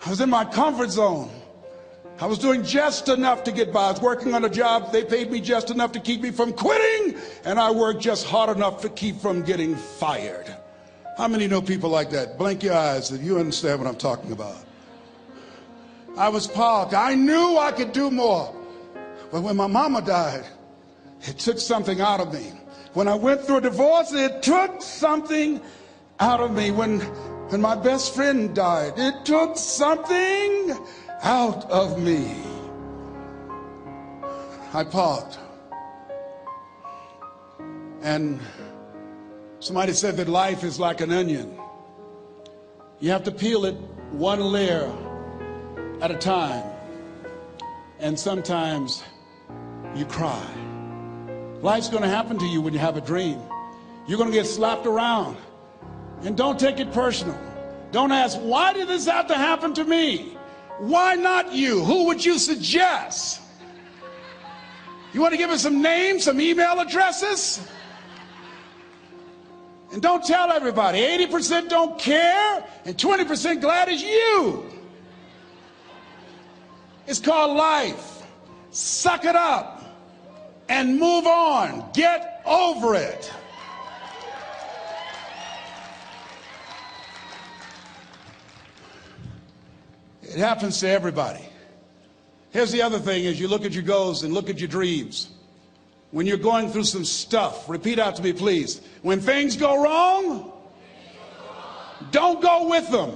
I was in my comfort zone. I was doing just enough to get by. I was working on a job. They paid me just enough to keep me from quitting, and I worked just hard enough to keep from getting fired. How many know people like that? Blink your eyes if you understand what I'm talking about. I was parked. I knew I could do more. But when my mama died, it took something out of me. When I went through a divorce, it took something out of me. When my best friend died, it took something out of me. I parked. And somebody said that life is like an onion. You have to peel it one layer at a time. And sometimes you cry. Life's going to happen to you when you have a dream. You're going to get slapped around. And don't take it personal. Don't ask, why did this have to happen to me? Why not you? Who would you suggest? You want to give us some names, some email addresses? And don't tell everybody. 80% don't care and 20% glad it's you. It's called life. Suck it up and move on. Get over it. It happens to everybody. Here's the other thing: as you look at your goals and look at your dreams, when you're going through some stuff, repeat out to me, please. When things go wrong, don't go with them.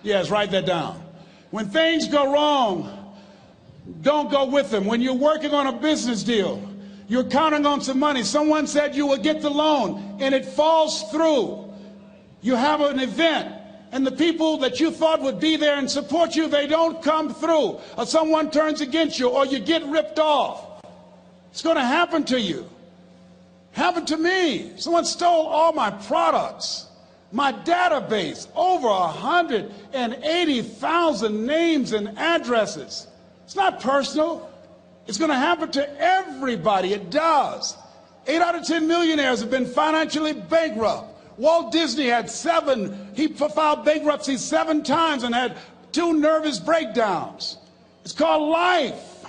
Yes, write that down. When things go wrong, don't go with them. When you're working on a business deal, you're counting on some money. Someone said you will get the loan, and it falls through. You have an event, and the people that you thought would be there and support you, they don't come through. Or someone turns against you, or you get ripped off. It's going to happen to you. Happened to me. Someone stole all my products, my database, over 180,000 names and addresses. It's not personal. It's going to happen to everybody. It does. 8 out of 10 millionaires have been financially bankrupt. Walt Disney had he filed bankruptcy 7 times and had 2 nervous breakdowns. It's called life.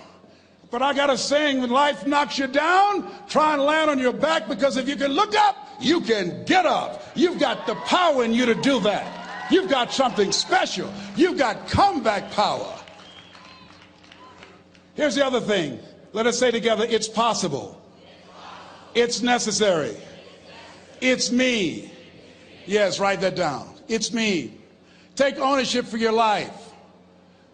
But I got a saying: when life knocks you down, try and land on your back, because if you can look up, you can get up. You've got the power in you to do that. You've got something special. You've got comeback power. Here's the other thing. Let us say together, it's possible. It's necessary. It's me. Yes, write that down. It's me. Take ownership for your life.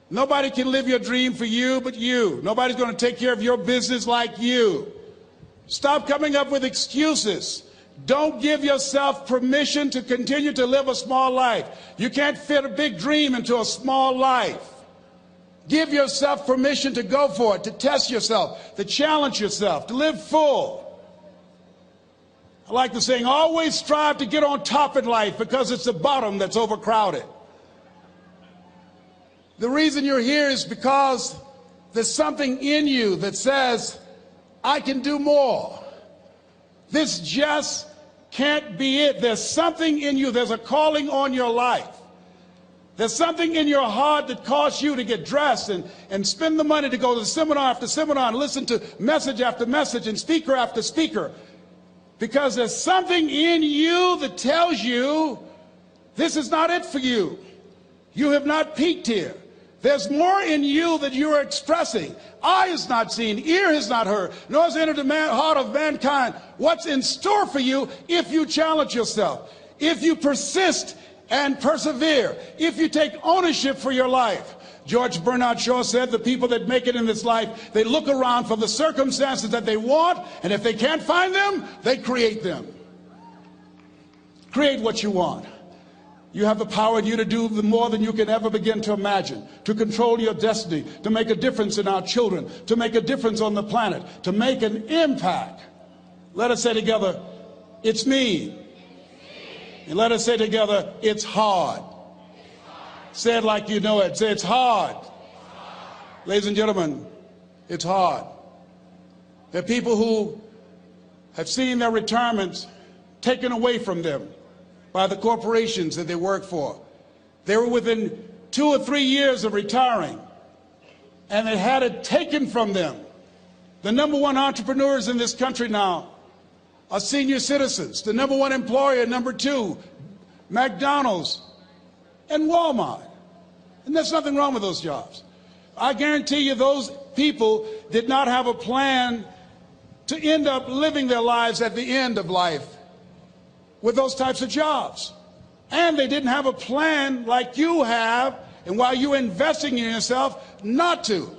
Nobody can live your dream for you but you. Nobody's going to take care of your business like you. Stop coming up with excuses. Don't give yourself permission to continue to live a small life. You can't fit a big dream into a small life. Give yourself permission to go for it, to test yourself, to challenge yourself, to live full. I like the saying, always strive to get on top in life, because it's the bottom that's overcrowded. The reason you're here is because there's something in you that says, I can do more. This just can't be it. There's something in you. There's a calling on your life. There's something in your heart that caused you to get dressed and spend the money to go to seminar after seminar and listen to message after message and speaker after speaker. Because there's something in you that tells you this is not it for you. You have not peaked here. There's more in you that you are expressing. Eye has not seen, ear has not heard, nor has entered the heart of mankind what's in store for you if you challenge yourself, if you persist and persevere, if you take ownership for your life. George Bernard Shaw said the people that make it in this life, they look around for the circumstances that they want, and if they can't find them, they create them. Create what you want. You have the power in you to do more than you can ever begin to imagine, to control your destiny, to make a difference in our children, to make a difference on the planet, to make an impact. Let us say together, it's me. And let us say together, it's hard. Say it like you know it. Say, it's hard. Ladies and gentlemen, it's hard. There are people who have seen their retirements taken away from them by the corporations that they work for. They were within 2 or 3 years of retiring, and they had it taken from them. The number one entrepreneurs in this country now are senior citizens. The number one employer, number two, McDonald's and Walmart. And there's nothing wrong with those jobs. I guarantee you those people did not have a plan to end up living their lives at the end of life with those types of jobs. And they didn't have a plan like you have, and while you're investing in yourself, not to.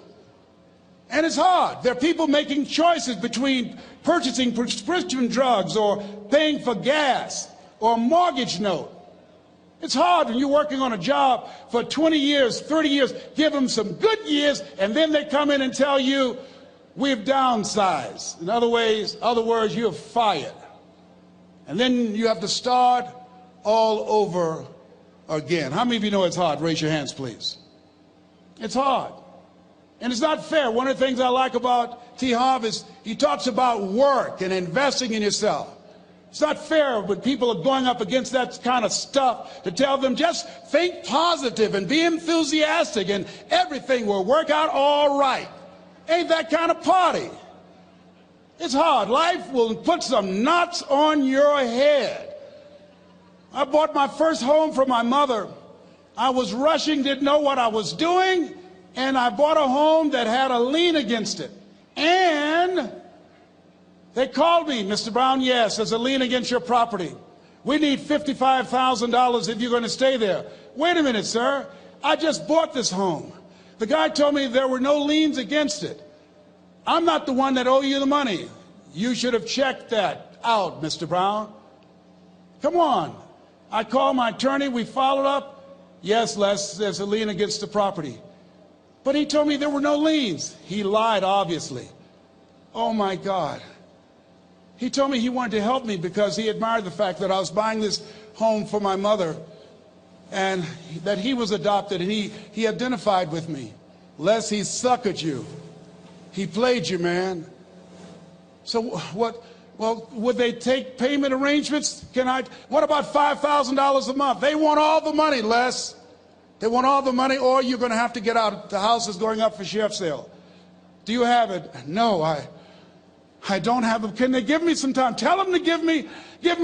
And it's hard. There are people making choices between purchasing prescription drugs or paying for gas or a mortgage note. It's hard when you're working on a job for 20 years, 30 years, give them some good years, and then they come in and tell you, we've downsized. In other words, you're fired. And then you have to start all over again. How many of you know it's hard? Raise your hands, please. It's hard. And it's not fair. One of the things I like about T. Harv is he talks about work and investing in yourself. It's not fair when people are going up against that kind of stuff to tell them just think positive and be enthusiastic and everything will work out all right. Ain't that kind of party. It's hard. Life will put some knots on your head. I bought my first home for my mother. I was rushing, didn't know what I was doing, and I bought a home that had a lien against it. And they called me, Mr. Brown, yes, there's a lien against your property. We need $55,000 if you're going to stay there. Wait a minute, sir. I just bought this home. The guy told me there were no liens against it. I'm not the one that owe you the money. You should have checked that out, Mr. Brown. Come on. I called my attorney. We followed up. Yes, Les, there's a lien against the property. But he told me there were no liens. He lied, obviously. Oh, my God. He told me he wanted to help me because he admired the fact that I was buying this home for my mother and that he was adopted, and he identified with me. Les, he suckered you. He played you, man. So what? Well, would they take payment arrangements? What about $5,000 a month? They want all the money, Les. They want all the money, or you're going to have to get out. The house is going up for sheriff's sale. Do you have it? No, I don't have them. Can they give me some time? Tell them to give me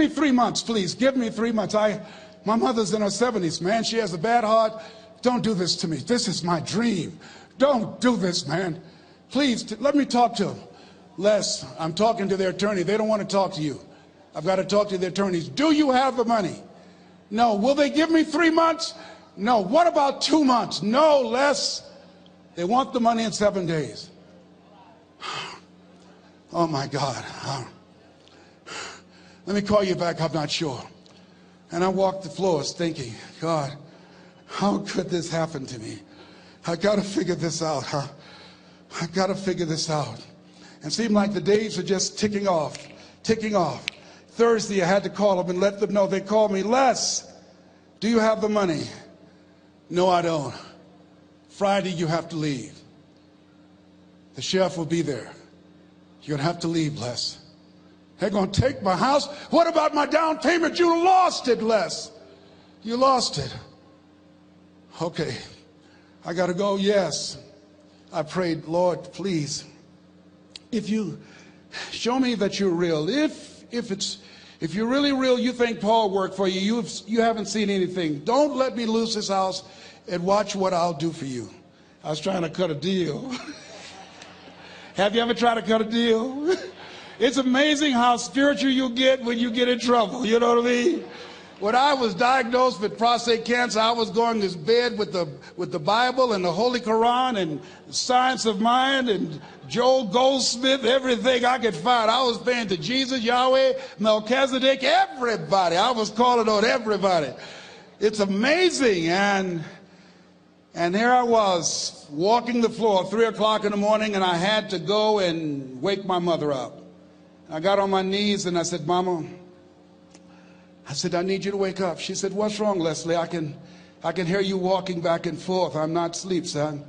3 months, please. Give me 3 months. My mother's in her 70s, man. She has a bad heart. Don't do this to me. This is my dream. Don't do this, man. Please, let me talk to them. Les, I'm talking to their attorney. They don't want to talk to you. I've got to talk to their attorneys. Do you have the money? No. Will they give me 3 months? No. What about 2 months? No, Les. They want the money in 7 days. Oh, my God. Let me call you back. I'm not sure. And I walked the floors thinking, God, how could this happen to me? I got to figure this out, huh? I got to figure this out. And it seemed like the days were just ticking off. Thursday, I had to call them and let them know. They called me, Les, do you have the money? No, I don't. Friday, you have to leave. The sheriff will be there. You're going to have to leave, Les. They're going to take my house. What about my down payment? You lost it, Les. You lost it. Okay. I got to go. Yes. I prayed, Lord, please, if you show me that you're real, if you're really real, you think Paul worked for you, you haven't seen anything. Don't let me lose this house and watch what I'll do for you. I was trying to cut a deal. Have you ever tried to cut a deal? It's amazing how spiritual you get when you get in trouble. You know what I mean? When I was diagnosed with prostate cancer, I was going to bed with the Bible and the Holy Quran and Science of Mind and Joel Goldsmith, everything I could find. I was praying to Jesus, Yahweh, Melchizedek, everybody. I was calling on everybody. It's amazing. And here I was walking the floor, 3 o'clock in the morning, and I had to go and wake my mother up. I got on my knees and I said, Mama, I said, I need you to wake up. She said, what's wrong, Wesley? I can hear you walking back and forth. I'm not asleep, son.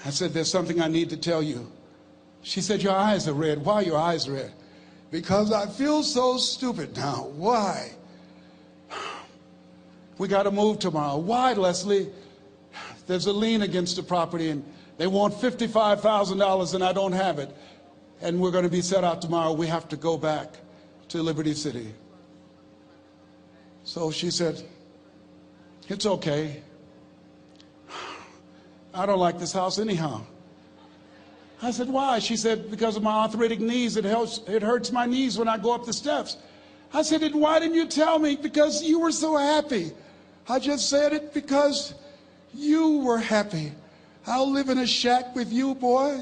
I said, there's something I need to tell you. She said, your eyes are red. Why are your eyes red? Because I feel so stupid now. Why? we got to move tomorrow. Why, Leslie? There's a lien against the property, and they want $55,000, and I don't have it. And we're going to be set out tomorrow. We have to go back to Liberty City. So she said, it's okay. I don't like this house anyhow. I said, why? She said, because of my arthritic knees, it hurts my knees when I go up the steps. I said, then why didn't you tell me? Because you were so happy. I just said it because you were happy. I'll live in a shack with you, boy.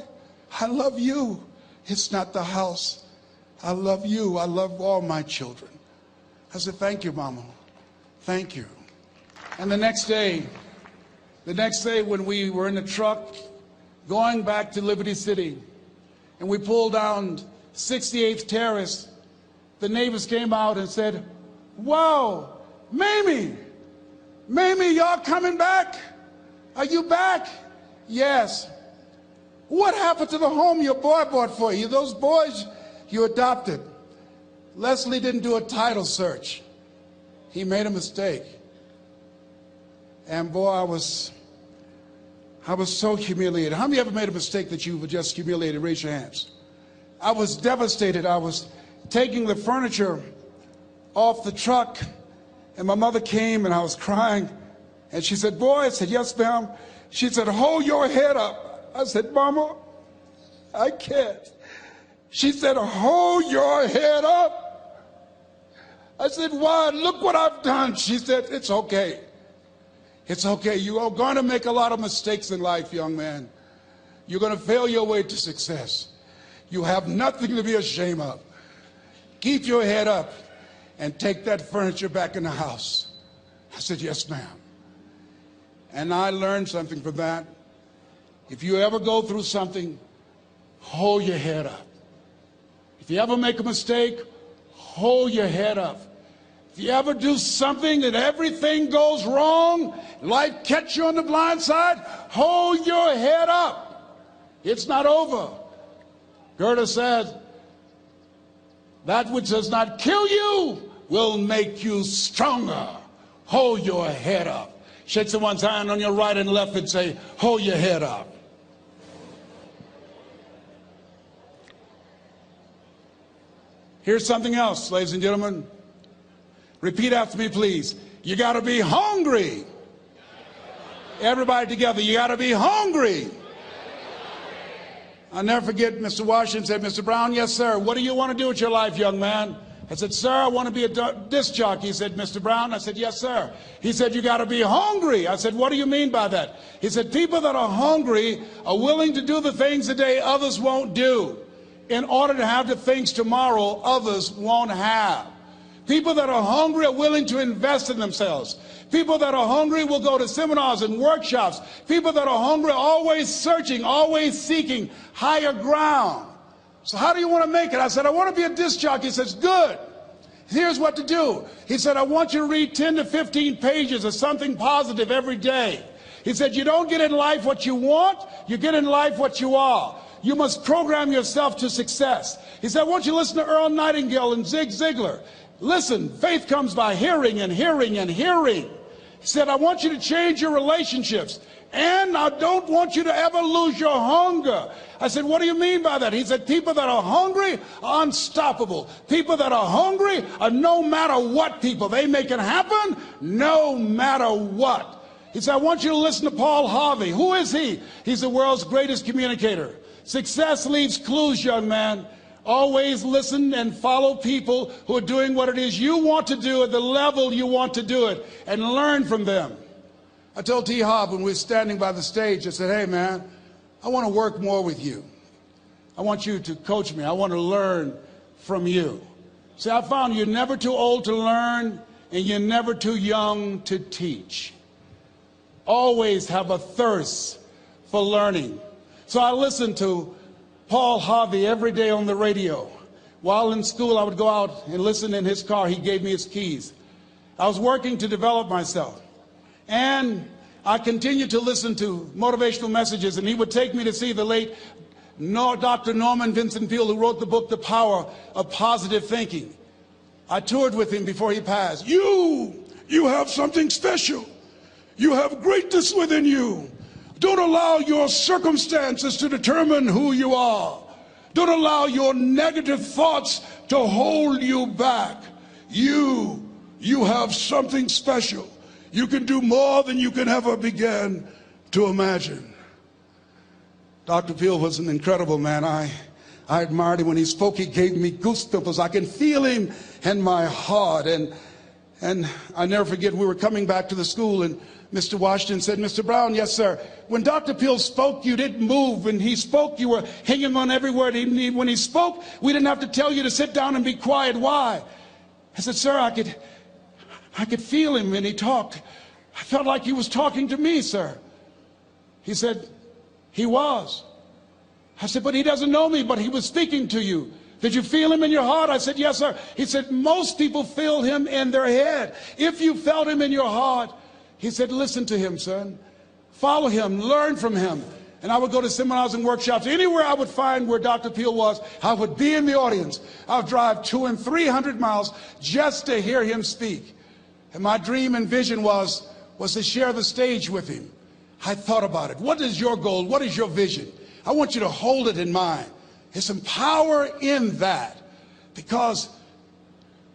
I love you. It's not the house. I love you. I love all my children. I said, thank you, Mama. Thank you. And the next day when we were in the truck going back to Liberty City, and we pulled down 68th Terrace, the neighbors came out and said, wow, Mamie, y'all coming back? Are you back? Yes. What happened to the home your boy bought for you? Those boys you adopted. Leslie didn't do a title search. He made a mistake. And boy, I was so humiliated. How many ever made a mistake that you were just humiliated? Raise your hands. I was devastated. I was taking the furniture off the truck, and my mother came, and I was crying. And she said, boy, I said, yes, ma'am. She said, hold your head up. I said, Mama, I can't. She said, hold your head up. I said, why? Look what I've done. She said, it's okay. It's okay. You are going to make a lot of mistakes in life, young man. You're going to fail your way to success. You have nothing to be ashamed of. Keep your head up and take that furniture back in the house. I said, yes, ma'am. And I learned something from that. If you ever go through something, hold your head up. If you ever make a mistake, hold your head up. If you ever do something that everything goes wrong, life catch you on the blind side, hold your head up. It's not over. Goethe said, that which does not kill you will make you stronger. Hold your head up. Shake someone's hand on your right and left and say, hold your head up. Here's something else, ladies and gentlemen. Repeat after me, please. You got to be hungry. Everybody together, you got to be hungry. I'll never forget Mr. Washington said, Mr. Brown, yes, sir. What do you want to do with your life, young man? I said, sir, I want to be a disc jockey. He said, Mr. Brown? I said, yes, sir. He said, you got to be hungry. I said, what do you mean by that? He said, people that are hungry are willing to do the things today others won't do in order to have the things tomorrow others won't have. People that are hungry are willing to invest in themselves. People that are hungry will go to seminars and workshops. People that are hungry are always searching, always seeking higher ground. So how do you want to make it? I said, I want to be a disc jockey. He says, good. Here's what to do. He said, I want you to read 10 to 15 pages of something positive every day. He said, you don't get in life what you want, you get in life what you are. You must program yourself to success. He said, I want you to listen to Earl Nightingale and Zig Ziglar. Listen, faith comes by hearing and hearing and hearing. He said, I want you to change your relationships. And I don't want you to ever lose your hunger. I said, what do you mean by that? He said, people that are hungry are unstoppable. People that are hungry are no matter what people. They make it happen no matter what. He said, I want you to listen to Paul Harvey. Who is he? He's the world's greatest communicator. Success leaves clues, young man. Always listen and follow people who are doing what it is you want to do at the level you want to do it, and learn from them. I told T. Hobb when we were standing by the stage, I said, hey man, I want to work more with you. I want you to coach me. I want to learn from you. See, I found you're never too old to learn and you're never too young to teach. Always have a thirst for learning. So I listened to Paul Harvey every day on the radio. While in school, I would go out and listen in his car. He gave me his keys. I was working to develop myself. And I continued to listen to motivational messages, and he would take me to see the late Dr. Norman Vincent Peale, who wrote the book, The Power of Positive Thinking. I toured with him before he passed. You You have something special. You have greatness within you. Don't allow your circumstances to determine who you are. Don't allow your negative thoughts to hold you back. You have something special. You can do more than you can ever begin to imagine. Dr. Peel was an incredible man. I admired him when he spoke. He gave me goosebumps. I can feel him in my heart. And I never forget, we were coming back to the school, and Mr. Washington said, Mr. Brown, yes, sir. When Dr. Peel spoke, you didn't move. When he spoke, you were hanging on every word. When he spoke, we didn't have to tell you to sit down and be quiet. Why? I said, sir, I could feel him when he talked. I felt like he was talking to me, sir. He said, he was. I said, but he doesn't know me, but he was speaking to you. Did you feel him in your heart? I said, yes, sir. He said, most people feel him in their head. If you felt him in your heart, he said, listen to him, son. Follow him, learn from him. And I would go to seminars and workshops. Anywhere I would find where Dr. Peel was, I would be in the audience. I would drive 200 and 300 miles just to hear him speak. And my dream and vision was to share the stage with him. I thought about it. What is your goal? What is your vision? I want you to hold it in mind. There's some power in that. Because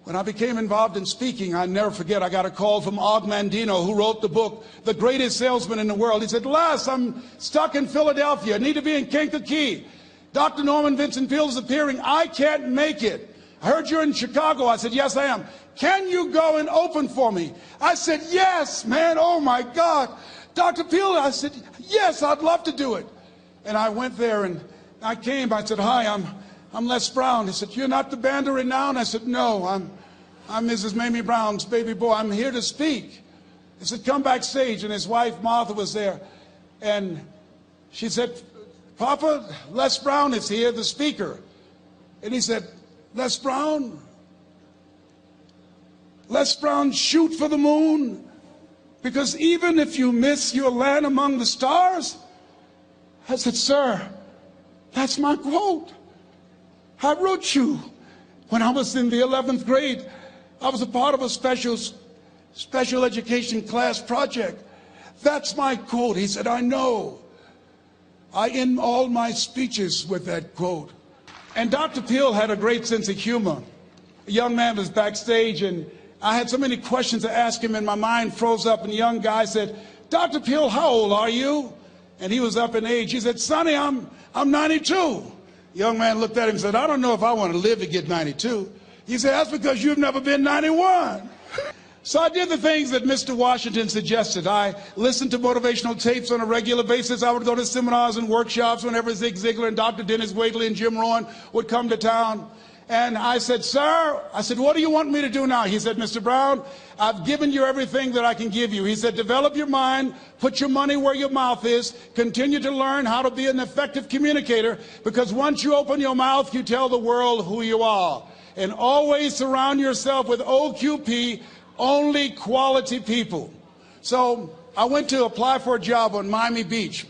when I became involved in speaking, I never forget, I got a call from Og Mandino, who wrote the book, The Greatest Salesman in the World. He said, Les, I'm stuck in Philadelphia. I need to be in Kankakee. Dr. Norman Vincent Peale is appearing. I can't make it. I heard you're in Chicago. I said, yes, I am. Can you go and open for me? I said, yes, man. Oh, my God. Dr. Peale, I said, yes, I'd love to do it. And I went there and I came. I said, hi, I'm Les Brown. He said, you're not the band of renown? I said, no, I'm Mrs. Mamie Brown's baby boy. I'm here to speak. He said, come backstage. And his wife, Martha, was there. And she said, Papa, Les Brown is here, the speaker. And he said, Les Brown? Les Brown, shoot for the moon? Because even if you miss, you'll land among the stars? I said, sir, that's my quote. I wrote you when I was in the 11th grade. I was a part of a special education class project. That's my quote. He said, I know. I end all my speeches with that quote. And Dr. Peel had a great sense of humor. A young man was backstage, and I had so many questions to ask him, and my mind froze up, and the young guy said, Dr. Peel, how old are you? And he was up in age. He said, Sonny, I'm 92. The young man looked at him and said, I don't know if I want to live to get 92. He said, that's because you've never been 91. So I did the things that Mr. Washington suggested. I listened to motivational tapes on a regular basis. I would go to seminars and workshops whenever Zig Ziglar and Dr. Dennis Waitley and Jim Rohn would come to town. And I said, sir, what do you want me to do now? He said, Mr. Brown, I've given you everything that I can give you. He said, develop your mind, put your money where your mouth is, continue to learn how to be an effective communicator, because once you open your mouth, you tell the world who you are. And always surround yourself with OQP, only quality people. So I went to apply for a job on Miami Beach.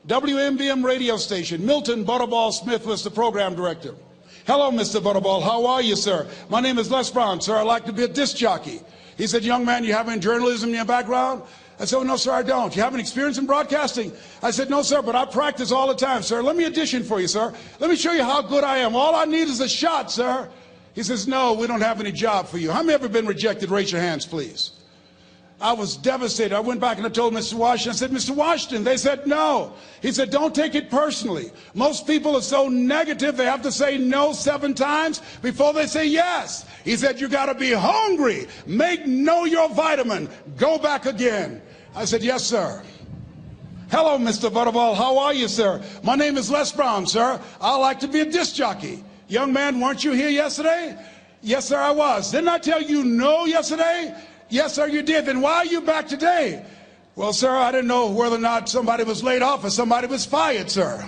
WMBM radio station. Milton Butterball Smith was the program director. Hello, Mr. Butterball. How are you, sir? My name is Les Brown, sir. I'd like to be a disc jockey. He said, young man, you have any journalism in your background? I said, oh, no, sir, I don't. You have any experience in broadcasting? I said, no, sir, but I practice all the time, sir. Let me audition for you, sir. Let me show you how good I am. All I need is a shot, sir. He says, no, we don't have any job for you. How many ever been rejected? Raise your hands, please. I was devastated. I went back and I told Mr. Washington, I said, Mr. Washington, they said no. He said, don't take it personally. Most people are so negative, they have to say no 7 times before they say yes. He said, you got to be hungry. Know your vitamin. Go back again. I said, yes, sir. Hello, Mr. Butterball. How are you, sir? My name is Les Brown, sir. I like to be a disc jockey. Young man, weren't you here yesterday? Yes, sir, I was. Didn't I tell you no yesterday? Yes, sir, you did. Then why are you back today? Well, sir, I didn't know whether or not somebody was laid off or somebody was fired, sir.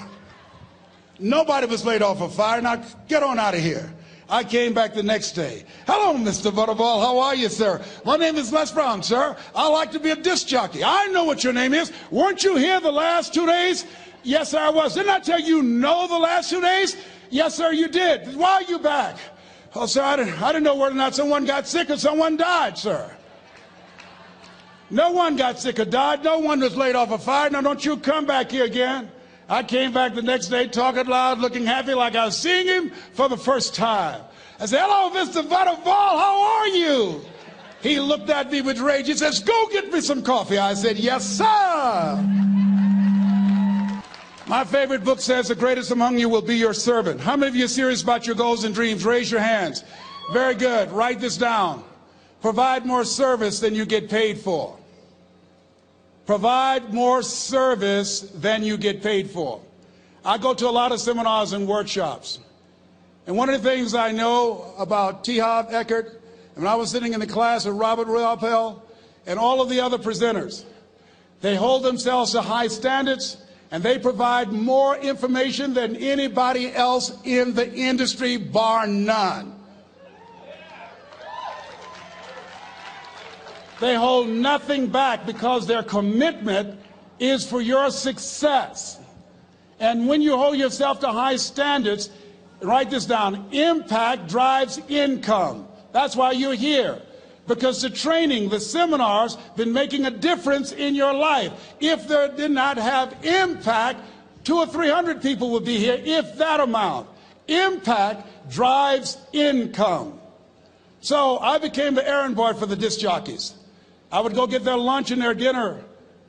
Nobody was laid off or fired. Now, get on out of here. I came back the next day. Hello, Mr. Butterball. How are you, sir? My name is Les Brown, sir. I like to be a disc jockey. I know what your name is. Weren't you here the last 2 days? Yes, sir, I was. Didn't I tell you no the last 2 days? Yes, sir, you did. Why are you back? Oh, sir, I didn't know whether or not someone got sick or someone died, sir. No one got sick or died. No one was laid off a fire. Now don't you come back here again. I came back the next day talking loud, looking happy like I was seeing him for the first time. I said, hello, Mr. Butterball, how are you? He looked at me with rage. He says, go get me some coffee. I said, yes, sir. My favorite book says, the greatest among you will be your servant. How many of you are serious about your goals and dreams? Raise your hands. Very good. Write this down. Provide more service than you get paid for. Provide more service than you get paid for. I go to a lot of seminars and workshops. And one of the things I know about T. Harv Eckert, when I was sitting in the class with Robert Ruppel and all of the other presenters, they hold themselves to high standards and they provide more information than anybody else in the industry, bar none. They hold nothing back because their commitment is for your success. And when you hold yourself to high standards, write this down, impact drives income. That's why you're here. Because the training, the seminars, been making a difference in your life. If they did not have impact, 200 or 300 people would be here, if that amount. Impact drives income. So I became the errand boy for the disc jockeys. I would go get their lunch and their dinner,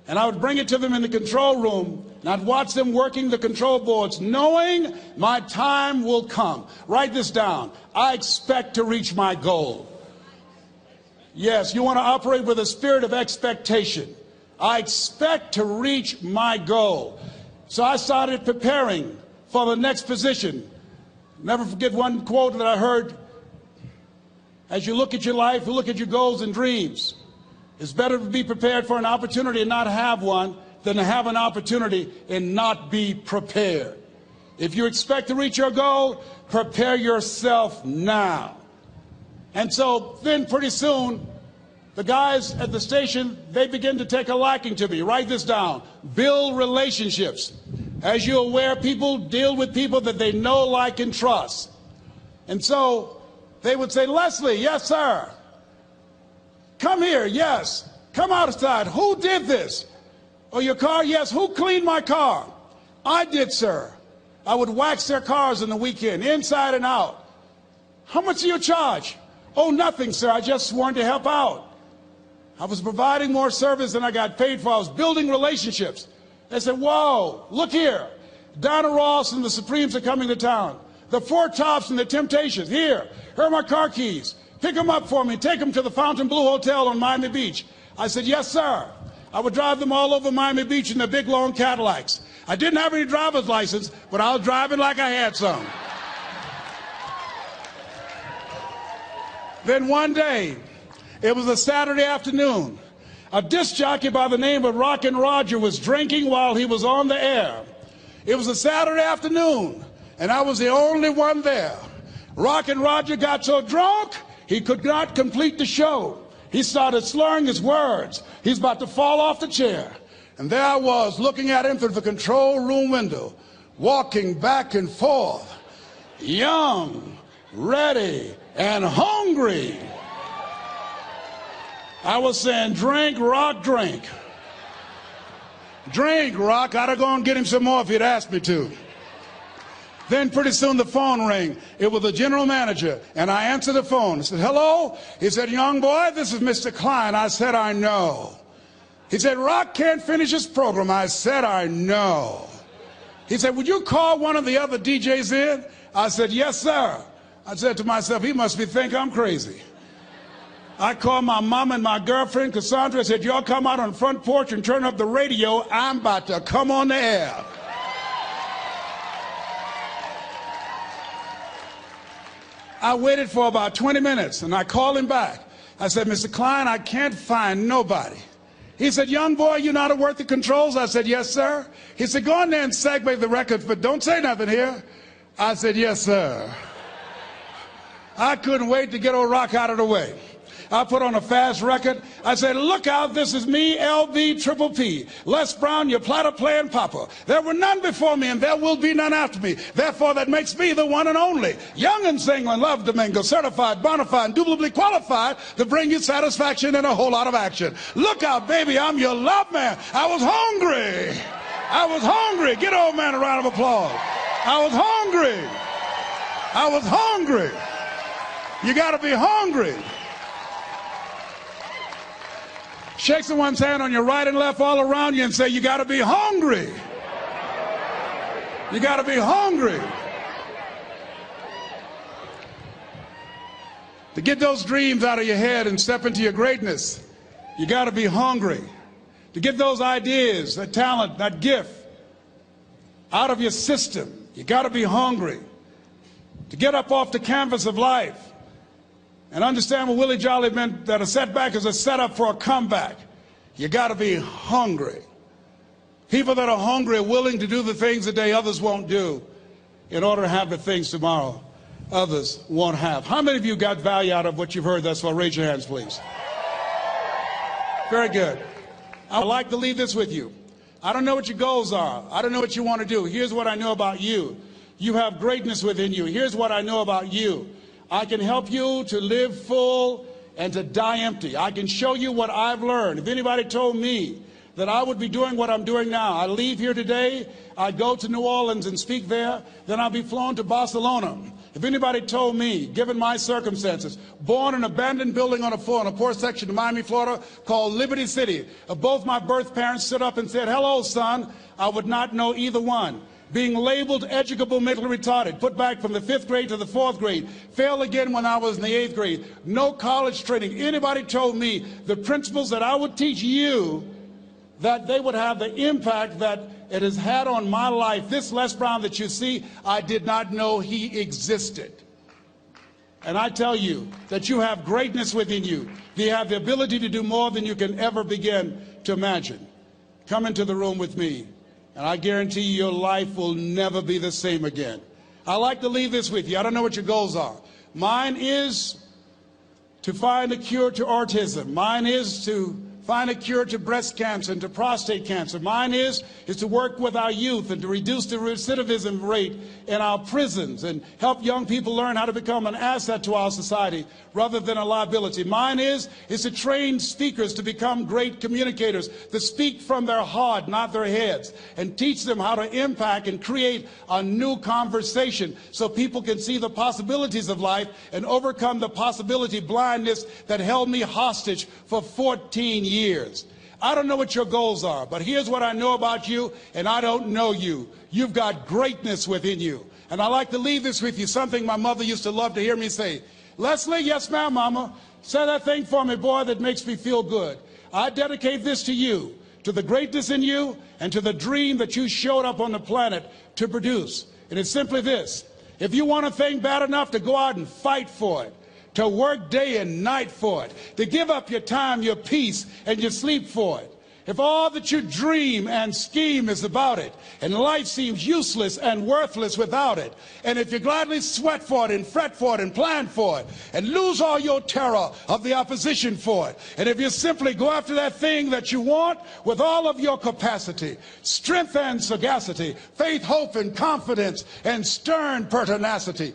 and I would bring it to them in the control room, and I'd watch them working the control boards, knowing my time will come. Write this down. I expect to reach my goal. Yes, you want to operate with a spirit of expectation. I expect to reach my goal. So I started preparing for the next position. Never forget one quote that I heard. As you look at your life, you look at your goals and dreams. It's better to be prepared for an opportunity and not have one than to have an opportunity and not be prepared. If you expect to reach your goal, prepare yourself now. And so then pretty soon, the guys at the station, they begin to take a liking to me. Write this down. Build relationships. As you're aware, people deal with people that they know, like, and trust. And so they would say, Leslie, yes, sir. Come here, yes. Come outside. Who did this? Oh, your car? Yes. Who cleaned my car? I did, sir. I would wax their cars on the weekend, inside and out. How much do you charge? Oh, nothing, sir. I just wanted to help out. I was providing more service than I got paid for. I was building relationships. They said, whoa, look here. Donna Ross and the Supremes are coming to town. The Four Tops and the Temptations. Here are my car keys. Pick them up for me. Take them to the Fontainebleau Hotel on Miami Beach. I said, yes, sir. I would drive them all over Miami Beach in their big, long Cadillacs. I didn't have any driver's license, but I was driving like I had some. Then one day, it was a Saturday afternoon, a disc jockey by the name of Rockin' Roger was drinking while he was on the air. It was a Saturday afternoon, and I was the only one there. Rockin' Roger got so drunk, he could not complete the show. He started slurring his words. He's about to fall off the chair. And there I was, looking at him through the control room window, walking back and forth, young, ready, and hungry. I was saying, drink, Rock, drink. Drink, Rock. I'd have gone and get him some more if he'd asked me to. Then pretty soon the phone rang. It was the general manager, and I answered the phone. I said, hello? He said, young boy, this is Mr. Klein. I said, I know. He said, Rock can't finish his program. I said, I know. He said, would you call one of the other DJs in? I said, yes, sir. I said to myself, he must think I'm crazy. I called my mom and my girlfriend, Cassandra. I said, y'all come out on the front porch and turn up the radio. I'm about to come on the air. I waited for about 20 minutes, and I called him back. I said, Mr. Klein, I can't find nobody. He said, young boy, you know how to work the controls? I said, yes, sir. He said, go in there and segue the record, but don't say nothing here. I said, yes, sir. I couldn't wait to get old Rock out of the way. I put on a fast record. I said, look out, this is me, LB Triple P. Les Brown, your platter playing papa. There were none before me and there will be none after me. Therefore, that makes me the one and only. Young and single and love to mingle, certified, bona fide, indubitably qualified to bring you satisfaction and a whole lot of action. Look out, baby, I'm your love man. I was hungry. I was hungry. Get old man a round of applause. I was hungry. I was hungry. You got to be hungry. Shake someone's hand on your right and left all around you and say, you got to be hungry. You got to be hungry. To get those dreams out of your head and step into your greatness, you got to be hungry. To get those ideas, that talent, that gift out of your system, you got to be hungry. To get up off the canvas of life and understand what Willie Jolly meant, that a setback is a setup for a comeback. You got to be hungry. People that are hungry are willing to do the things that others won't do in order to have the things tomorrow others won't have. How many of you got value out of what you've heard thus far? Raise your hands, please. Very good. I would like to leave this with you. I don't know what your goals are. I don't know what you want to do. Here's what I know about you. You have greatness within you. Here's what I know about you. I can help you to live full and to die empty. I can show you what I've learned. If anybody told me that I would be doing what I'm doing now, I leave here today, I go to New Orleans and speak there, then I'll be flown to Barcelona. If anybody told me, given my circumstances, born in an abandoned building on a poor section of Miami, Florida, called Liberty City, if both my birth parents stood up and said, hello, son, I would not know either one. Being labeled educable mentally retarded, put back from the 5th grade to the 4th grade, failed again when I was in the 8th grade, no college training. Anybody told me the principles that I would teach you, that they would have the impact that it has had on my life. This Les Brown that you see, I did not know he existed. And I tell you that you have greatness within you. You have the ability to do more than you can ever begin to imagine. Come into the room with me, and I guarantee you your life will never be the same again. I like to leave this with you. I don't know what your goals are. Mine is to find a cure to autism. Mine is to find a cure to breast cancer and to prostate cancer. Mine is to work with our youth and to reduce the recidivism rate in our prisons and help young people learn how to become an asset to our society rather than a liability. Mine is to train speakers to become great communicators, to speak from their heart, not their heads, and teach them how to impact and create a new conversation so people can see the possibilities of life and overcome the possibility blindness that held me hostage for 14 years. I don't know what your goals are, but here's what I know about you, and I don't know you. You've got greatness within you. And I like to leave this with you, something my mother used to love to hear me say. Leslie, yes ma'am, mama, say that thing for me, boy, that makes me feel good. I dedicate this to you, to the greatness in you, and to the dream that you showed up on the planet to produce. And it's simply this: if you want a thing bad enough to go out and fight for it, to work day and night for it, to give up your time, your peace, and your sleep for it. If all that you dream and scheme is about it, and life seems useless and worthless without it, and if you gladly sweat for it and fret for it and plan for it, and lose all your terror of the opposition for it, and if you simply go after that thing that you want with all of your capacity, strength and sagacity, faith, hope, and confidence, and stern pertinacity,